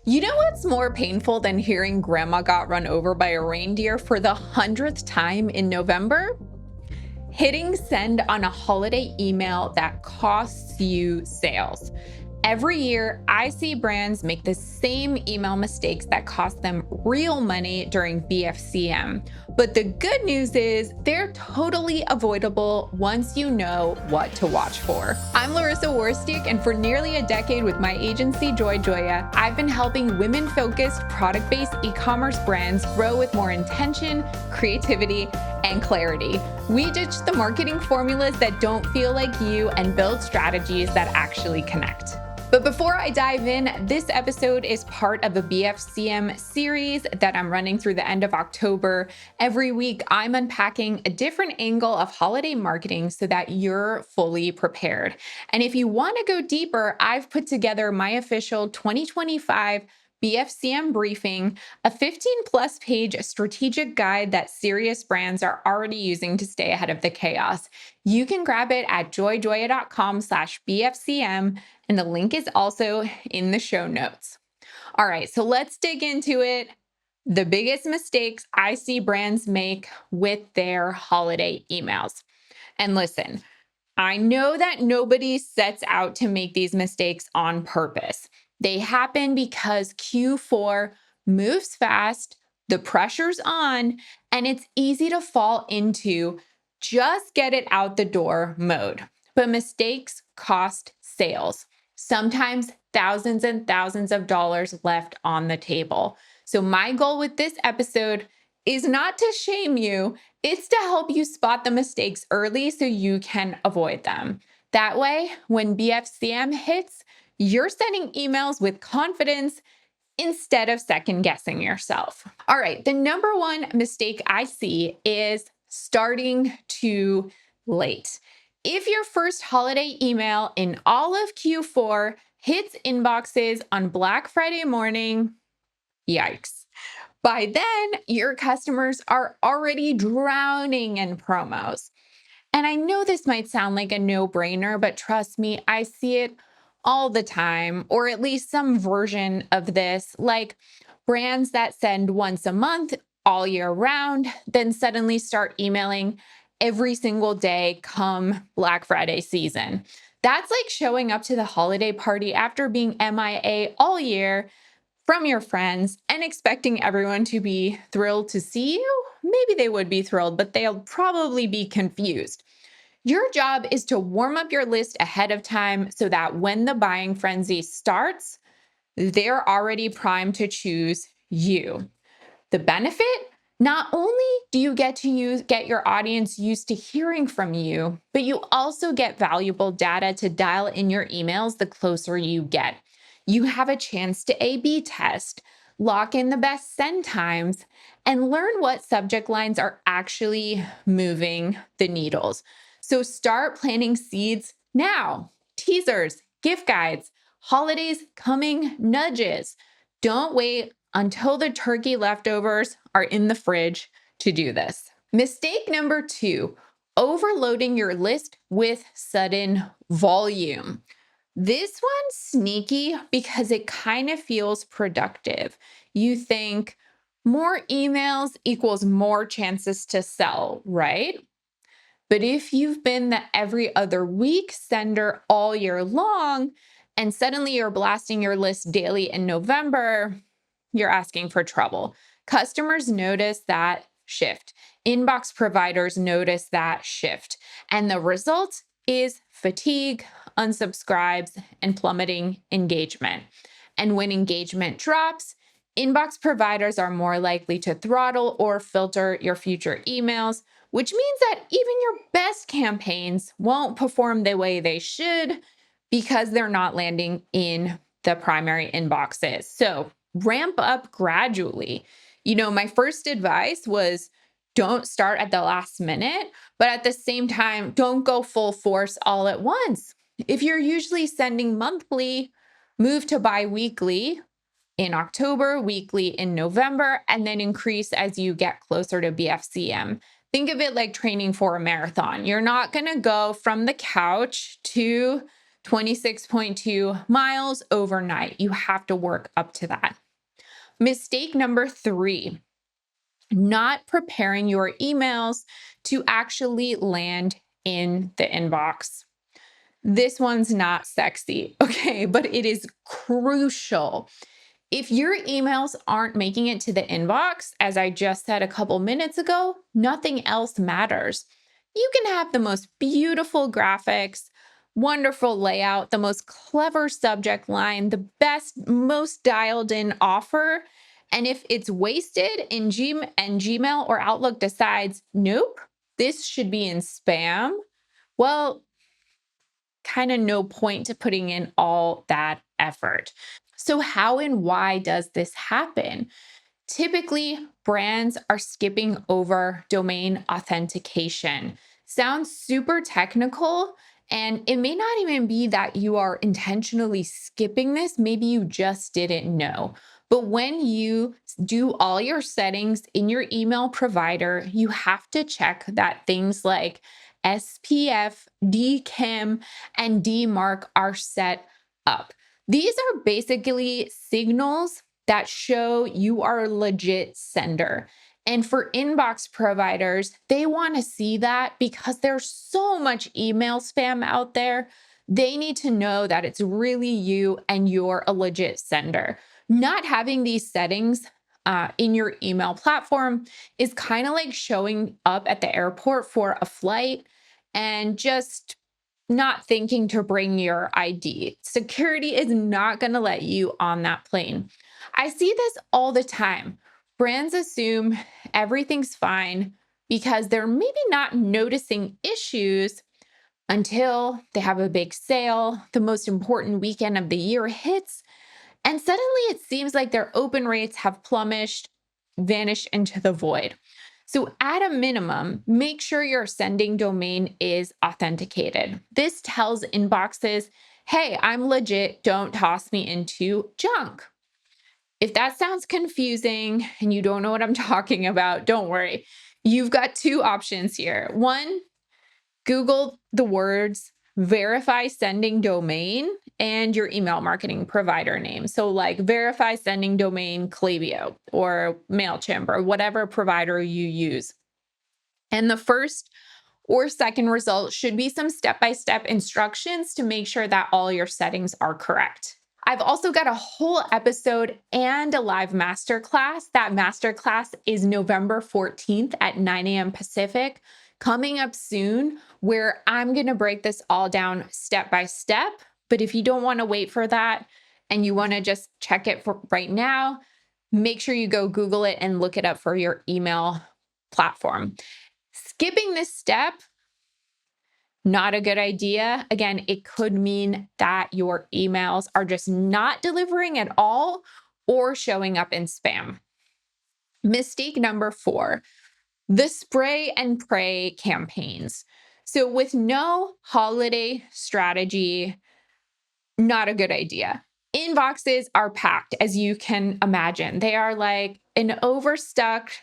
You know what's more painful than hearing grandma got run over by a reindeer for the 100th time in November? Hitting send on a holiday email that costs you sales. Every year, I see brands make the same email mistakes that cost them real money during BFCM. But the good news is they're totally avoidable once you know what to watch for. I'm Laryssa, and for nearly a decade with my agency, Joy Joya, I've been helping women-focused, product-based e-commerce brands grow with more intention, creativity, and clarity. We ditch the marketing formulas that don't feel like you and build strategies that actually connect. But before I dive in, this episode is part of a BFCM series that I'm running through the end of October. Every week, I'm unpacking a different angle of holiday marketing so that you're fully prepared. And if you want to go deeper, I've put together my official 2025 BFCM briefing, a 15+ page strategic guide that serious brands are already using to stay ahead of the chaos. You can grab it at joyjoya.com/BFCM, and the link is also in the show notes. All right, so let's dig into it. The biggest mistakes I see brands make with their holiday emails. And listen, I know that nobody sets out to make these mistakes on purpose. They happen because Q4 moves fast, the pressure's on, and it's easy to fall into just get it out the door mode. But mistakes cost sales, sometimes thousands and thousands of dollars left on the table. So my goal with this episode is not to shame you, it's to help you spot the mistakes early so you can avoid them. That way, when BFCM hits, you're sending emails with confidence instead of second guessing yourself. All right, the number one mistake I see is starting too late. If your first holiday email in all of Q4 hits inboxes on Black Friday morning, yikes. By then, your customers are already drowning in promos. And I know this might sound like a no-brainer, but trust me, I see it all the time, or at least some version of this, like brands that send once a month all year round, then suddenly start emailing every single day come Black Friday season. That's like showing up to the holiday party after being MIA all year from your friends and expecting everyone to be thrilled to see you. Maybe they would be thrilled, but they'll probably be confused. Your job is to warm up your list ahead of time so that when the buying frenzy starts, they're already primed to choose you. The benefit? Not only do you get your audience used to hearing from you, but you also get valuable data to dial in your emails the closer you get. You have a chance to A/B test, lock in the best send times, and learn what subject lines are actually moving the needles. So start planting seeds now. Teasers, gift guides, holidays coming nudges. Don't wait until the turkey leftovers are in the fridge to do this. Mistake number 2, overloading your list with sudden volume. This one's sneaky because it kind of feels productive. You think more emails equals more chances to sell, right? But if you've been the every other week sender all year long, and suddenly you're blasting your list daily in November, you're asking for trouble. Customers notice that shift. Inbox providers notice that shift. And the result is fatigue, unsubscribes, and plummeting engagement. And when engagement drops, inbox providers are more likely to throttle or filter your future emails, which means that even your best campaigns won't perform the way they should because they're not landing in the primary inboxes. So ramp up gradually. My first advice was don't start at the last minute, but at the same time, don't go full force all at once. If you're usually sending monthly, move to bi-weekly in October, weekly in November, and then increase as you get closer to BFCM. Think of it like training for a marathon. You're not going to go from the couch to 26.2 miles overnight. You have to work up to that. Mistake number 3, not preparing your emails to actually land in the inbox. This one's not sexy, okay, but it is crucial. If your emails aren't making it to the inbox, as I just said a couple minutes ago, nothing else matters. You can have the most beautiful graphics, wonderful layout, the most clever subject line, the best, most dialed in offer. And if it's wasted in Gmail or Outlook decides, nope, this should be in spam, well, kind of no point to putting in all that effort. So, how and why does this happen? Typically, brands are skipping over domain authentication. Sounds super technical, and it may not even be that you are intentionally skipping this. Maybe you just didn't know. But when you do all your settings in your email provider, you have to check that things like SPF, DKIM, and DMARC are set up. These are basically signals that show you are a legit sender. And for inbox providers, they want to see that because there's so much email spam out there. They need to know that it's really you and you're a legit sender. Not having these settings in your email platform is kind of like showing up at the airport for a flight and just not thinking to bring your ID. Security is not going to let you on that plane. I see this all the time. Brands assume everything's fine because they're maybe not noticing issues until they have a big sale, the most important weekend of the year hits, and suddenly it seems like their open rates have plummeted, vanished into the void. So at a minimum, make sure your sending domain is authenticated. This tells inboxes, hey, I'm legit, don't toss me into junk. If that sounds confusing and you don't know what I'm talking about, don't worry. You've got 2 options here. One, Google the words verify sending domain and your email marketing provider name. So like verify sending domain Klaviyo or MailChimp or whatever provider you use. And the first or second result should be some step-by-step instructions to make sure that all your settings are correct. I've also got a whole episode and a live masterclass. That masterclass is November 14th at 9 a.m. Pacific, coming up soon, where I'm going to break this all down step by step. But if you don't want to wait for that and you want to just check it for right now, make sure you go Google it and look it up for your email platform. Skipping this step, not a good idea. Again, it could mean that your emails are just not delivering at all or showing up in spam. Mistake number 4, the spray and pray campaigns. So with no holiday strategy, not a good idea. Inboxes are packed, as you can imagine. They are like an overstuffed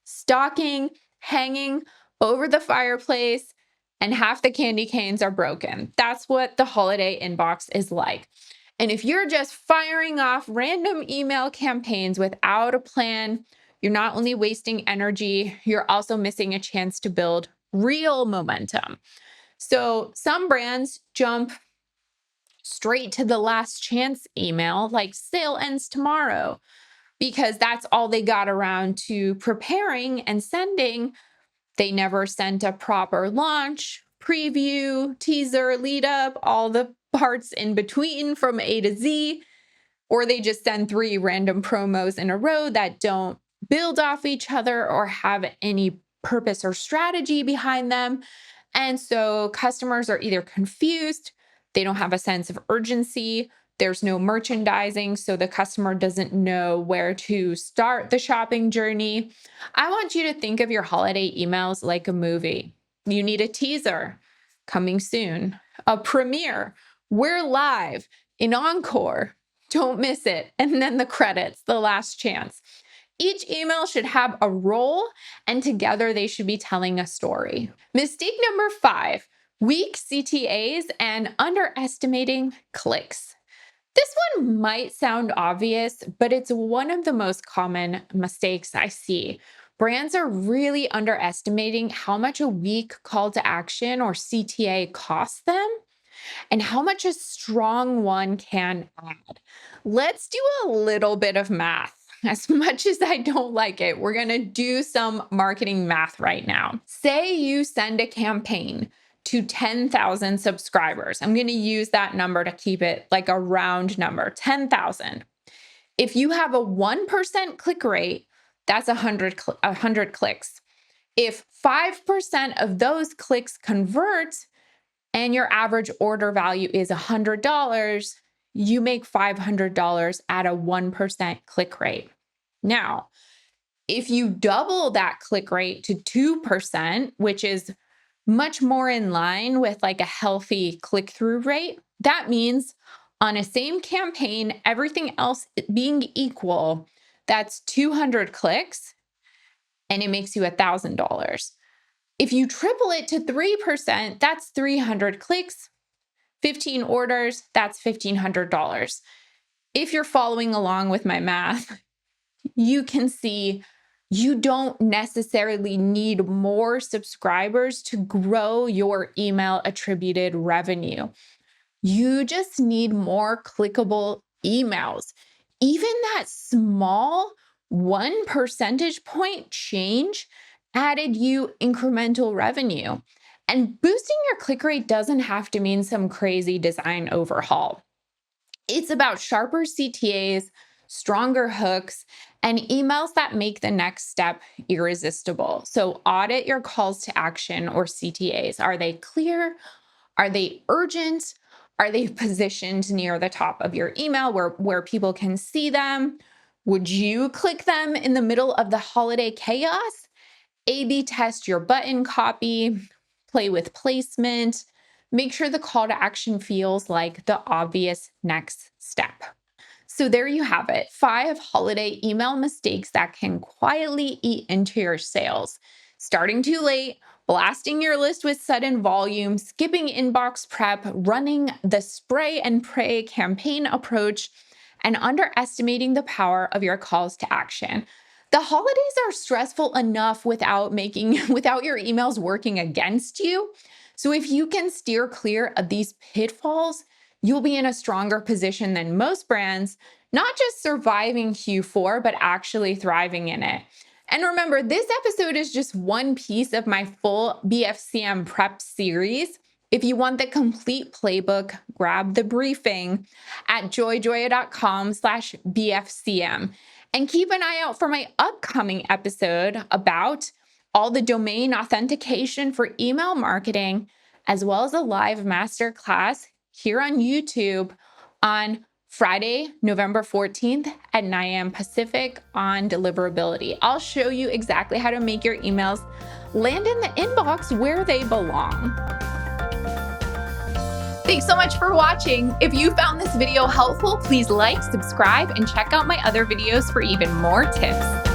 stocking hanging over the fireplace, and half the candy canes are broken. That's what the holiday inbox is like. And if you're just firing off random email campaigns without a plan, you're not only wasting energy, you're also missing a chance to build real momentum. So some brands jump straight to the last chance email, like sale ends tomorrow, because that's all they got around to preparing and sending. They never sent a proper launch, preview, teaser, lead up, all the parts in between from A to Z, or they just send 3 random promos in a row that don't build off each other or have any purpose or strategy behind them. And so customers are either confused, they don't have a sense of urgency, there's no merchandising, so the customer doesn't know where to start the shopping journey. I want you to think of your holiday emails like a movie. You need a teaser, coming soon, a premiere, we're live, an encore, don't miss it, and then the credits, the last chance. Each email should have a role, and together they should be telling a story. Mistake number 5, Weak CTAs and underestimating clicks. This one might sound obvious, but it's one of the most common mistakes I see. Brands are really underestimating how much a weak call to action or CTA costs them and how much a strong one can add. Let's do a little bit of math. As much as I don't like it, we're going to do some marketing math right now. Say you send a campaign to 10,000 subscribers. I'm going to use that number to keep it like a round number, 10,000. If you have a 1% click rate, that's 100 clicks. If 5% of those clicks convert and your average order value is $100, you make $500 at a 1% click rate. Now, if you double that click rate to 2%, which is much more in line with like a healthy click-through rate, that means on a same campaign, everything else being equal, that's 200 clicks and it makes you $1,000. If you triple it to 3%, that's 300 clicks, 15 orders, that's $1,500. If you're following along with my math, you can see you don't necessarily need more subscribers to grow your email attributed revenue. You just need more clickable emails. Even that small 1 percentage point change added you incremental revenue. And boosting your click rate doesn't have to mean some crazy design overhaul. It's about sharper CTAs, stronger hooks, and emails that make the next step irresistible. So audit your calls to action or CTAs. Are they clear? Are they urgent? Are they positioned near the top of your email where people can see them? Would you click them in the middle of the holiday chaos? A/B test your button copy, play with placement, make sure the call to action feels like the obvious next step. So there you have it, 5 holiday email mistakes that can quietly eat into your sales. Starting too late, blasting your list with sudden volume, skipping inbox prep, running the spray and pray campaign approach, and underestimating the power of your calls to action. The holidays are stressful enough without your emails working against you. So if you can steer clear of these pitfalls, you'll be in a stronger position than most brands, not just surviving Q4, but actually thriving in it. And remember, this episode is just one piece of my full BFCM prep series. If you want the complete playbook, grab the briefing at joyjoya.com/BFCM. And keep an eye out for my upcoming episode about all the domain authentication for email marketing, as well as a live masterclass here on YouTube on Friday, November 14th at 9 a.m. Pacific on deliverability. I'll show you exactly how to make your emails land in the inbox where they belong. Thanks so much for watching. If you found this video helpful, please like, subscribe, and check out my other videos for even more tips.